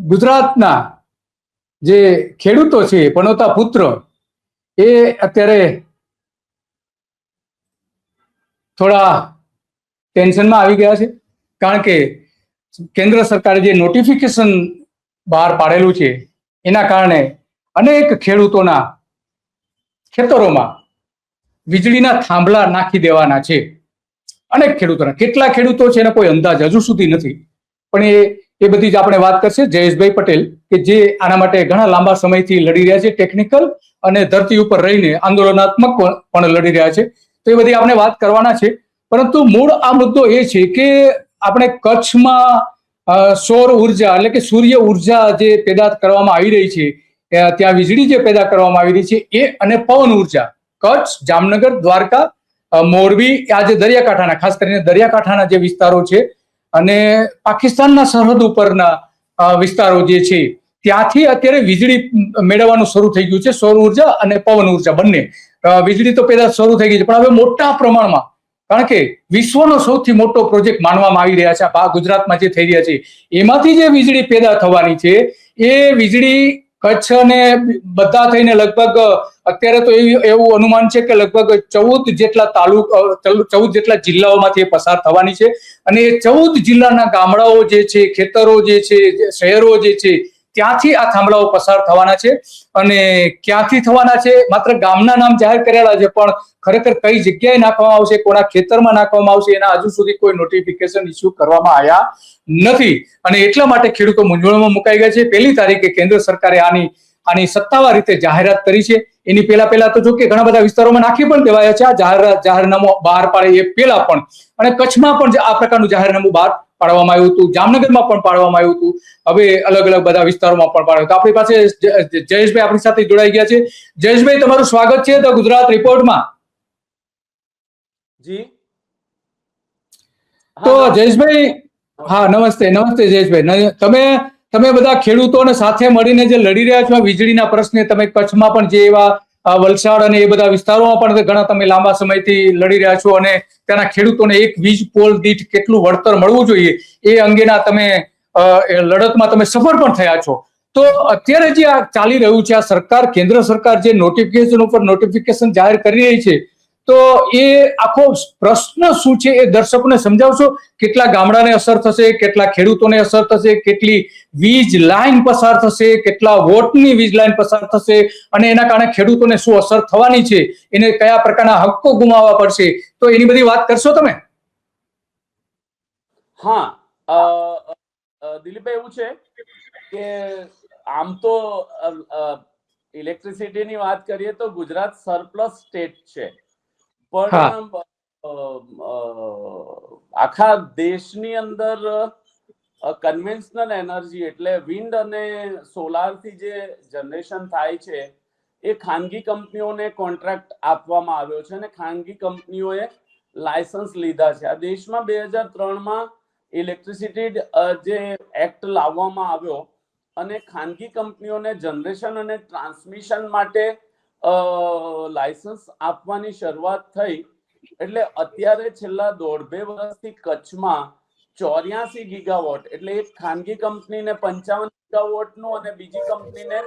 ગુજરાતના જે ખેડૂતો છે, પનોતા પુત્ર, એ અત્યારે થોડા ટેન્શનમાં આવી ગયા છે. કારણ કે કેન્દ્ર સરકારે જે નોટિફિકેશન બહાર પાડેલું છે એના કારણે અનેક ખેડૂતોના ખેતરોમાં વીજળીના થાંભલા નાખી દેવાના છે. અનેક ખેડૂતોના, કેટલા ખેડૂતો છે એનો કોઈ અંદાજ હજુ સુધી નથી, પણ એ બધી જ આપણે વાત કરશે જયેશભાઈ પટેલ, કે જે આના માટે ઘણા લાંબા સમયથી લડી રહ્યા છે, ટેકનિકલ અને ધરતી ઉપર રહીને આંદોલનાત્મક પણ લડી રહ્યા છે. તો એ બધી આપણે વાત કરવાના છે. પરંતુ મૂળ આ મુદ્દો એ છે કે આપણે કચ્છમાં સૌર ઉર્જા એટલે કે સૂર્ય ઉર્જા જે પેદા કરવામાં આવી રહી છે, ત્યાં વીજળી જે પેદા કરવામાં આવી રહી છે એ, અને પવન ઉર્જા કચ્છ, જામનગર, દ્વારકા, મોરબી, આ જે દરિયાકાંઠાના, ખાસ કરીને દરિયાકાંઠાના જે વિસ્તારો છે અને પાકિસ્તાનના સરહદ ઉપરના વિસ્તારો જે છે, ત્યાંથી અત્યારે વીજળી મેળવવાનું શરૂ થઈ ગયું છે. સૌર ઉર્જા અને પવન ઉર્જા બંને વીજળી તો પેદા શરૂ થઈ ગઈ છે, પણ હવે મોટા પ્રમાણમાં, કારણ કે વિશ્વનો સૌથી મોટો પ્રોજેક્ટ માનવામાં આવી રહ્યા છે આ ગુજરાતમાં જે થઈ રહ્યા છે, એમાંથી જે વીજળી પેદા થવાની છે એ વીજળી કચ્છ અને બધા થઈને લગભગ અત્યારે તો એવું અનુમાન છે કે લગભગ 14 જેટલા જિલ્લાઓમાંથી પસાર થવાની છે. અને એ 14 જિલ્લાના ગામડાઓ જે છે, ખેતરો જે છે, શહેરો જે છે, ત્યાંથી આ થાંભલાઓ પસાર થવાના છે. અને ક્યાંથી થવાના છે, માત્ર ગામના નામ જાહેર કરેલા છે, પણ ખરેખર કઈ જગ્યાએ નાખવામાં આવશે, કોના ખેતરમાં નાખવામાં આવશે, એના હજુ સુધી કોઈ નોટિફિકેશન ઇસ્યુ કરવામાં આવ્યા નથી. અને એટલા માટે ખેડૂતો મૂંઝવણમાં મુકાઈ ગયા છે. 1લી તારીખે કેન્દ્ર સરકારે આની સત્તાવાર રીતે જાહેરાત કરી છે. એની પહેલા તો જો કે ઘણા બધા વિસ્તારોમાં નાખી પણ દેવાયા છે. આ જાહેરનામું બહાર પાડે એ પહેલા પણ, અને કચ્છમાં પણ આ પ્રકારનું જાહેરનામું બહાર પાડવામાં આવ્યું હતું, જામનગરમાં પણ પાડવામાં આવ્યું હતું, હવે અલગ અલગ બધા વિસ્તારોમાં પણ પાડ્યું. તો આપણી પાસે જયેશભાઈ આપણી સાથે જોડાઈ ગયા છે. જયેશભાઈ, તમારું સ્વાગત છે ધ ગુજરાત રિપોર્ટમાં. જી તો જયેશભાઈ, હા, નમસ્તે જયેશભાઈ. તમે બધા ખેડૂતોને સાથે મળીને જે લડી રહ્યા છો વીજળીના પ્રશ્ને, તમે કચ્છમાં પણ જે એવા વલસાડ અને એ બધા વિસ્તારોમાં પણ ઘણા તમે લાંબા સમયથી લડી રહ્યા છો, અને ત્યાંના ખેડૂતોને એક વીજ પોલ દીઠ કેટલું વળતર મળવું જોઈએ એ અંગેના તમે લડતમાં તમે સફળ પણ થયા છો. તો અત્યારે જે આ ચાલી રહ્યું છે, આ સરકાર, કેન્દ્ર સરકાર જે નોટિફિકેશન ઉપર નોટિફિકેશન જાહેર કરી રહી છે, તો એ આખો પ્રશ્ન શું છે એ દર્શકોને સમજાવશો? કેટલા ગામડાને અસર થશે, કેટલા ખેડૂતોને અસર થશે, કેટલી વીજ લાઈન પસાર થશે, કેટલા વોટની વીજ લાઈન પસાર થશે, અને એના કારણે ખેડૂતોને શું અસર થવાની છે, એને કયા પ્રકારના હક્કો ગુમાવવા પડશે, તો એની બધી વાત કરશો તમે? હા, દિલીપભાઈ, એવું છે કે આમ તો ઇલેક્ટ્રિસિટીની વાત કરીએ તો ગુજરાત સરપ્લસ સ્ટેટ છે, પણ આખા દેશની અંદર કન્વેન્શનલ એનર્જી એટલે વિન્ડ અને સોલાર થી જે જનરેશન થાય છે એ ખાનગી કંપનીઓને કોન્ટ્રાક્ટ આપવામાં આવ્યો છે, અને ખાનગી કંપનીઓએ લાયસન્સ લીધા છે. આ દેશમાં 2003માં ઇલેક્ટ્રિસિટી જે એક્ટ લાવવામાં આવ્યો અને ખાનગી કંપનીઓને જનરેશન અને ટ્રાન્સમિશન માટે લાયસન્સ આપવાની શરૂઆત થઈ. એટલે અત્યારે છેલ્લા 1.5-2 વર્ષથી કચ્છમાં 84 ગીગાવોટ, એટલે એક ખાનગી કંપનીને 55 ગીગાવોટનું અને બીજી કંપનીને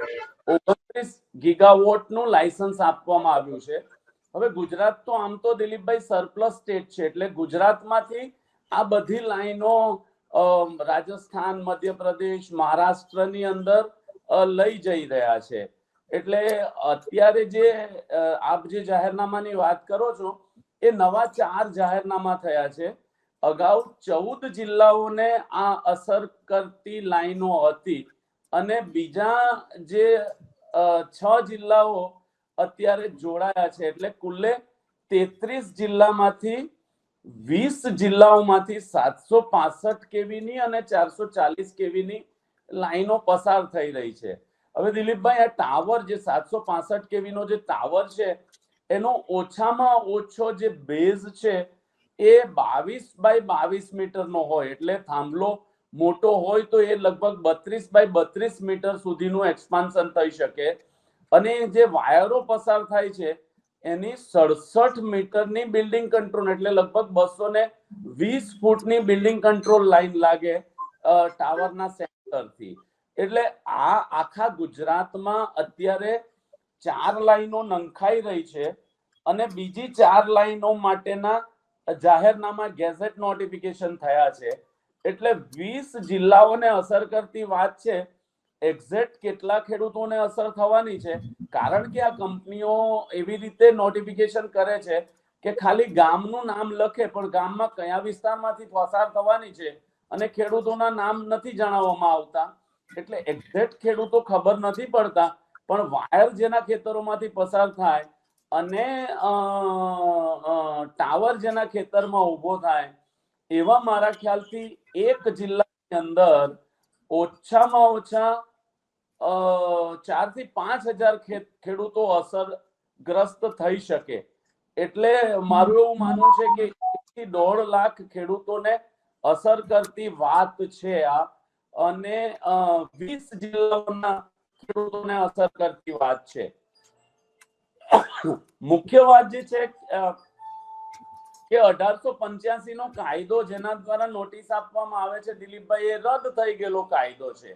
29 ગીગાવોટનું લાયસન્સ આપવામાં આવ્યું છે. હવે ગુજરાત તો આમ તો દિલીપભાઈ સરપ્લસ સ્ટેટ છે, એટલે ગુજરાતમાંથી આ બધી લાઈનો રાજસ્થાન, મધ્યપ્રદેશ, મહારાષ્ટ્રની અંદર લઈ જઈ રહ્યા છે. એટલે અત્યારે જે આપ જે જાહેરનામાની વાત કરો છો એ નવા 4 જાહેરનામા થયા છે. અગાઉ 14 જિલ્લાઓને આ અસર કરતી લાઈનો હતી, અને બીજા જે 6 જિલ્લાઓ અત્યારે જોડાયા છે, એટલે કુલ્લે 33 જિલ્લામાંથી 20 જિલ્લાઓમાંથી 765 કેવીની અને 440 કેવીની લાઈનો પસાર થઈ રહી છે. હવે દિલીપભાઈ, આ ટાવર જે 765 કેવીનો જે ટાવર છે એનો ઓછામાં ઓછો જે બેઝ છે એ 22 બાય 22 મીટરનો હોય, એટલે થાંભલો મોટો હોય તો એ લગભગ 32 બાય 32 મીટર સુધીનું એક્સપાન્શન થઈ શકે. અને જે વાયરો પસાર થાય છે એની 67 મીટરની બિલ્ડિંગ કંટ્રોલ, એટલે લગભગ 220 ફૂટની બિલ્ડિંગ કંટ્રોલ લાઈન લાગે ટાવરના સેન્ટરથી. એટલે આ આખા ગુજરાતમાં અત્યારે 4 લાઈનો નંખાઈ રહી છે અને બીજી 4 લાઈનો માટેના જાહેરનામા ગેઝેટ નોટિફિકેશન થયા છે. એટલે 20 જિલ્લાઓને અસર કરતી વાત છે. એક્ઝેક્ટ કેટલા ખેડૂતોને અસર થવાની છે, કારણ કે આ કંપનીઓ એવી રીતે નોટિફિકેશન કરે છે કે ખાલી ગામનું નામ લખે પણ ગામમાં કયા વિસ્તારમાંથી પસાર થવાની છે અને ખેડૂતોના નામ નથી જણાવવામાં આવતા. એટલે એક્ઝેક્ટ ખેડૂતો ખબર નથી પડતા, પણ વાયર જેના ખેતરોમાંથી પસાર થાય અને ટાવર જેના ખેતરમાં ઉભો થાય એવા મારા ખ્યાલથી એક જિલ્લાની અંદર ઓછામાં ઓછા 4 થી 5 હજાર ખેડૂતો અસરગ્રસ્ત થઈ શકે. એટલે મારું એવું માનવું છે કે 1 થી 1.5 લાખ ખેડૂતોને અસર કરતી વાત છે આ, અને 20 જિલ્લાઓના ખેડૂતોને અસર કરતી વાત છે. મુખ્ય વાત જે છે કે 1885 નો કાયદો જેના દ્વારા નોટિસ આપવામાં આવે છે દિલીપભાઈ, એ રદ થઈ ગયેલો કાયદો છે.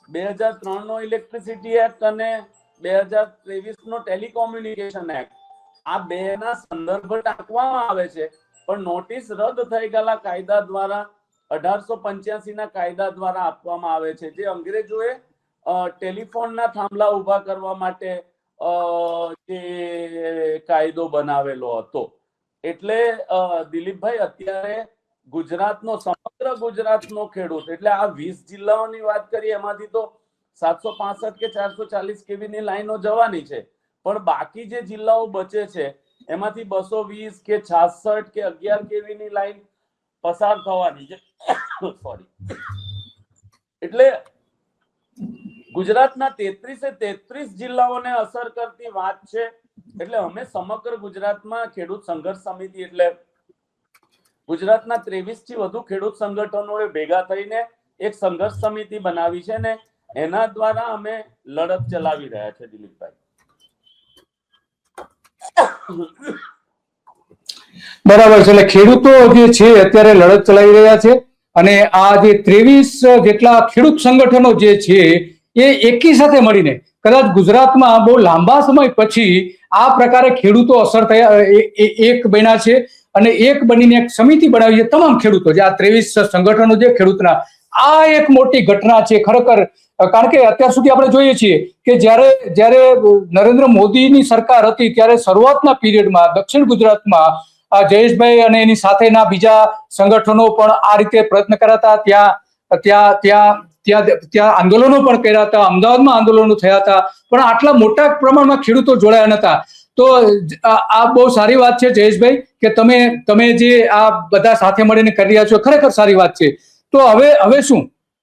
2003 નો ઇલેક્ટ્રિસિટી એક્ટ અને 2023 નો ટેલિકોમ્યુનિકેશન એક્ટ, આ બે ના સંદર્ભ ટાંકવામાં આવે છે, પણ નોટિસ રદ થઈ ગયેલા કાયદા દ્વારા 1885 ના કાયદા દ્વારા આપવામાં આવે છે, જે અંગ્રેજોએ ટેલિફોનના થાંભલા ઉભા કરવા માટે જે કાયદો બનાવેલો હતો. એટલે દિલીપભાઈ, અત્યારે ગુજરાતનો સમગ્ર ગુજરાતનો ખેડૂત, એટલે આ 20 જિલ્લાઓની વાત કરીએ એમાંથી તો 765 કે 440 કેવીની લાઈનો જવાની છે, પણ બાકી જે જિલ્લાઓ બચે છે એમાંથી 220 કે 66 કે 11 કેવીની લાઈન પસાર થવાની છે. સોરી. એટલે ગુજરાતના 33 જિલ્લાઓને અસર કરતી વાત છે. એટલે અમે સમગ્ર ગુજરાતમાં ખેડૂત સંઘર્ષ સમિતિ, એટલે ગુજરાતના 23 થી વધુ ખેડૂત સંગઠનોએ ભેગા થઈને એક સંઘર્ષ સમિતિ બનાવી છે ને એના દ્વારા અમે લડત ચલાવી રહ્યા છે. દિલીપભાઈ, બરાબર છે. એટલે ખેડૂતો જે છે અત્યારે લડત ચલાવી રહ્યા છે, અને આ જે 23 જેટલા ખેડૂત સંગઠનો જે છે એ એકી સાથે મળીને કદાચ ગુજરાતમાં બહુ લાંબા સમય પછી આ પ્રકારે ખેડૂતો અસર થયા એક બન્યા છે, અને એક બનીને એક સમિતિ બનાવી છે તમામ ખેડૂતો, જે આ 23 સંગઠનો જે ખેડૂતના, આ એક મોટી ઘટના છે ખરેખર. કારણ કે અત્યાર સુધી આપણે જોઈએ છીએ કે જ્યારે નરેન્દ્ર મોદીની સરકાર હતી ત્યારે શરૂઆતના પીરિયડમાં દક્ષિણ ગુજરાતમાં જયેશભાઈ અને એની સાથેના બીજા સંગઠનો પણ આ રીતે પ્રયત્ન કર્યા હતા. ત્યાં આંદોલનો પણ કર્યા હતા, અમદાવાદમાં આંદોલનો થયા હતા, પણ આટલા મોટા પ્રમાણમાં ખેડૂતો જોડાયા નતા. તો આ બહુ સારી વાત છે જયેશભાઈ કે તમે જે આ બધા સાથે મળીને કરી રહ્યા છો, ખરેખર સારી વાત છે. તો હવે શું